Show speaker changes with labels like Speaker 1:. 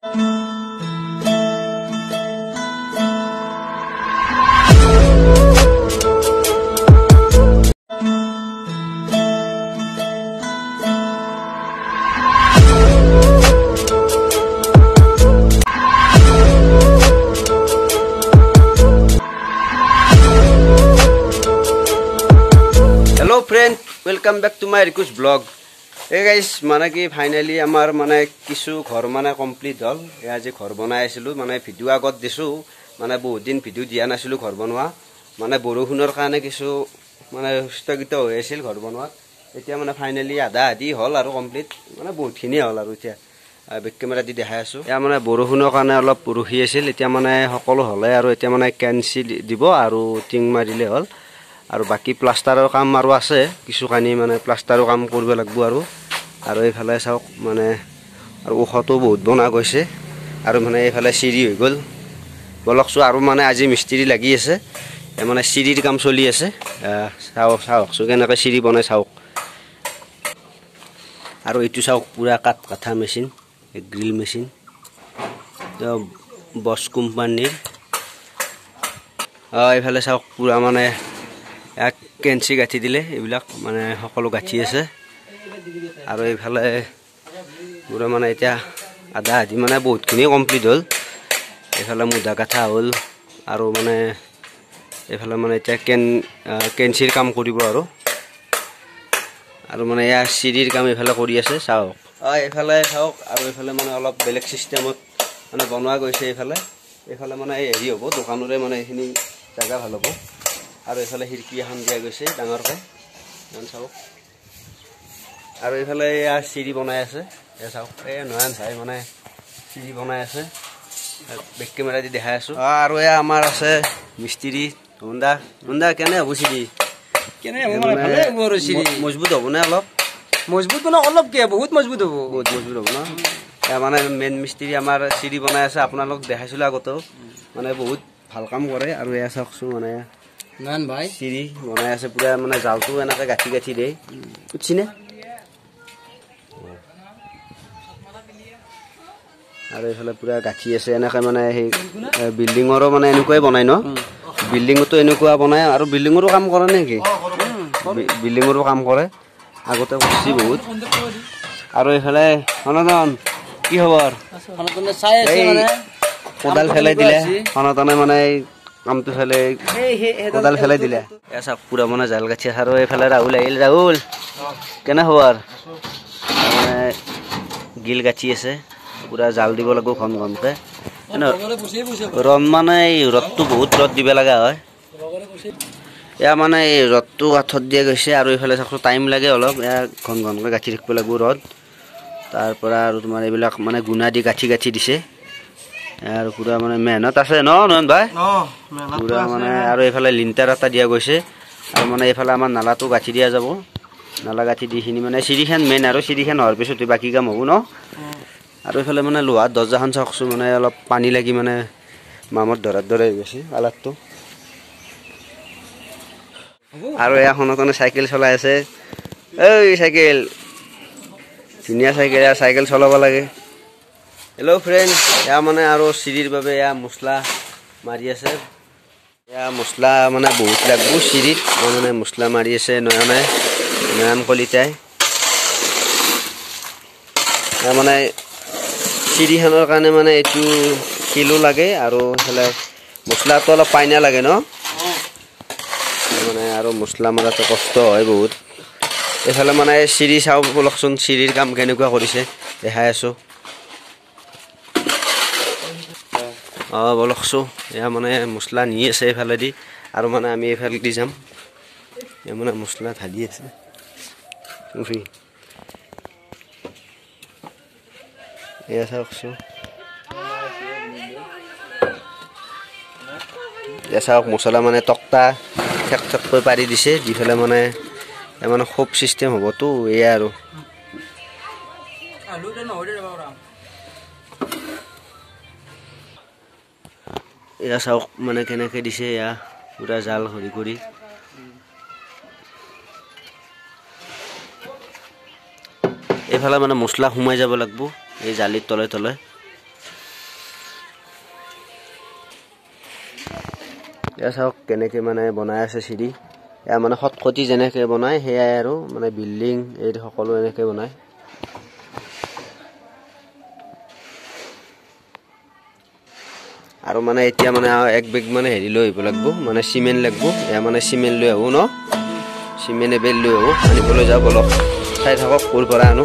Speaker 1: Hello friend, welcome back to my request vlog. Hey guys, মানে কি finally আমাৰ মানে কিছু ঘৰ মানে কমপ্লিট হল। এয়া যে ঘৰ বনাই আছিলো মানে ভিডিও আগত দিছো মানে বহুত দিন ভিডিও দিয়া নাছিলো ঘৰ বনোৱা মানে বৰষুণৰ কাৰণে কিছু মানে স্থগিত হৈ আছিল ঘৰ বনোৱা। এতিয়া মানে ফাইনালি আধা আধি হল আৰু কমপ্লিট মানে বহুতখিনি হল আৰু এতিয়া বেক কেমেৰা দি দেখাই আছো। এয়া মানে বৰষুণৰ কাৰণে অলপ ৰখি আছিল, এতিয়া মানে সকলো হলে আৰু এতিয়া মানে কেনচেল দিব আৰু টিং মাৰিলে হল। আৰু বাকি প্লাষ্টাৰৰ কাম আৰু আছে কিছু কানি মানে প্লাষ্টাৰৰ কাম কৰিব লাগিব আৰু এইফালে চাওক মানে আৰু ওখটো বহুত বনা গৈছে আৰু মানে এইফালে চিৰি হৈ গল বলকছো আৰু মানে আজি মিস্ত্ৰী লাগি আছে মানে চিৰিৰ কাম চলি আছে। চাওক কেনেকৈ চিৰি বনাই চাওক আৰু এইটো চাওক পুৰা কাঠা মেচিন গ্ৰিল মেচিন বস কোম্পানীৰ। এইফালে চাওক পুৰা মানে এক কেঞ্চি গাঁঠি দিলে এইবিলাক মানে সকলো গাঁঠি আছে আৰু এইফালে পুৰা মানে এতিয়া আধা আধি মানে বহুতখিনি কমপ্লিট হ'ল। এইফালে মুধা কাঠা হ'ল আৰু মানে এইফালে মানে এতিয়া কেঞ্চিৰ কাম কৰিব আৰু মানে এয়া চিৰিৰ কাম এইফালে কৰি আছে চাওক। এইফালে চাওক আৰু এইফালে মানে অলপ বেলেগ চিষ্টেমত মানে বনোৱা গৈছে। এইফালে মানে হেৰি হ'ব দোকানৰে মানে এইখিনি জাগা ভাল হ'ব আৰু এইফালে খিৰিকী এখন দিয়া গৈছে ডাঙৰকৈ চাওক আৰু এইফালে এয়া চিৰি বনাই আছে চাওক এই নয়ন ভাই মানে চিৰি বনাই আছে বেক কেমেৰা দি দেখাই আছো। আৰু এয়া আমাৰ আছে মিস্ত্ৰী হুন্দা কেনে হ'ব চিৰি মজবুত হ'ব নে অলপ
Speaker 2: মজবুত মানে অলপ কি বহুত মজবুত হ'ব
Speaker 1: ন মানে মেইন মিস্ত্ৰী আমাৰ চিৰি বনাই আছে আপোনালোক দেখাইছিলো আগতেও মানে বহুত ভাল কাম কৰে। আৰু এয়া চাওকচোন মানে
Speaker 2: নয়ন ভাই
Speaker 1: চিৰি বনাই আছে পুৰা মানে জালটো এনেকৈ গাঁঠি গাঁঠি দিয়ে উঠিনে আৰু এইফালে পুৰা গাঁঠি আছে এনেকৈ মানে সেই বিল্ডিঙৰো মানে এনেকুৱাই বনাই ন বিল্ডিঙতো এনেকুৱা বনাই আৰু বিল্ডিঙৰো কাম কৰে নেকি বিল্ডিঙৰো কাম কৰে আগতে কৰিছে বহুত। আৰু এইফালে সনাতন কি খবৰ কোদাল ফেলাই দিলে সনাতনে মানে কামটো ফেলে কোদাল ফেলাই দিলে চাওক পুৰা মানে জাল গাঠি আৰু এইফালে ৰাহুল আহিল। ৰাহুল কেনে খবৰ মানে গিল গাঠি আছে পুৰা জাল দিব লাগিব ঘন ঘনকে ৰদ মানে ৰদটো বহুত ৰদ দিব লগা হয় এয়া মানে এই ৰদটো কাঠত দিয়া গৈছে আৰু এইফালে চাওক টাইম লাগে অলপ এয়া ঘন ঘনকৈ গাঠি থাকিব লাগিব ৰদ তাৰ পৰা আৰু তোমাৰ এইবিলাক মানে গুণা দি গাঠি গাঠি দিছে আৰু পুৰা মানে মেহনত আছে নয়ন ভাই পুৰা মানে আৰু এইফালে লিণ্টাৰ এটা দিয়া গৈছে আৰু মানে এইফালে আমাৰ নালাটো গাঠি দিয়া যাব নালা গাঠি দিখিনি মানে চিৰিখন মেইন আৰু চিৰিখন হোৱাৰ পিছত বাকী কাম হ'ব ন। আৰু এইফালে মানে লোহাৰ দৰ্জাখন চাওকচোন মানে অলপ পানী লাগি মানে মামত ধৰাৰ দৰে হৈ গৈছে কালাৰটো। আৰু এয়া সনাতনে চাইকেল চলাই আছে এই চাইকেল ধুনীয়া চাইকেল চলাব লাগে। হেল্ল' ফ্ৰেণ্ড এয়া মানে আৰু চিৰিৰ বাবে এয়া মছলা মাৰি আছে এয়া মছলা মানে বহুত লাগিব চিৰিত মানে মছলা মাৰি আছে নয়ন কলিতাই মানে চিৰিখনৰ কাৰণে মানে এইটো কিলো লাগে আৰু এইফালে মছলাটো অলপ পাইনা লাগে ন মানে আৰু মছলা মাৰাটো কষ্ট হয় বহুত। এইফালে মানে চিৰি চাওঁ বলকচোন চিৰিৰ কাম কেনেকুৱা কৰিছে দেখাই আছো বলকচো এয়া মানে মছলা নি আছে এইফালেদি আৰু মানে আমি এইফালে দি যাম এয়া মানে মছলা ঢালি আছে এয়া চাওকচোন এয়া চাওক মছলা মানে তক্তা ঠেক ঠেককৈ পাৰি দিছে দি পেলাই মানে খুব চিষ্টেম হ'বতো এয়া আৰু এয়া চাওক মানে কেনেকৈ দিছে এয়া পুৰা জাল হৰি কৰি এইফালে মানে মছলা সোমাই যাব লাগিব এই জালিৰ তলে তলে এয়া চাওক কেনেকৈ মানে বনাই আছে চিৰি এয়া মানে খটখটি যেনেকৈ বনায় সেয়াই আৰু মানে বিল্ডিং এই সকলো এনেকৈ বনায় আৰু মানে এতিয়া মানে এক বেগ মানে হেৰি লৈ আহিব লাগিব মানে চিমেণ্ট লাগিব এয়া মানে চিমেণ্ট লৈ আহোঁ ন চিমেণ্ট এবেগ লৈ আহোঁ আনিবলৈ যাওঁ বলক চাই থাকক ক'ৰ পৰা আনো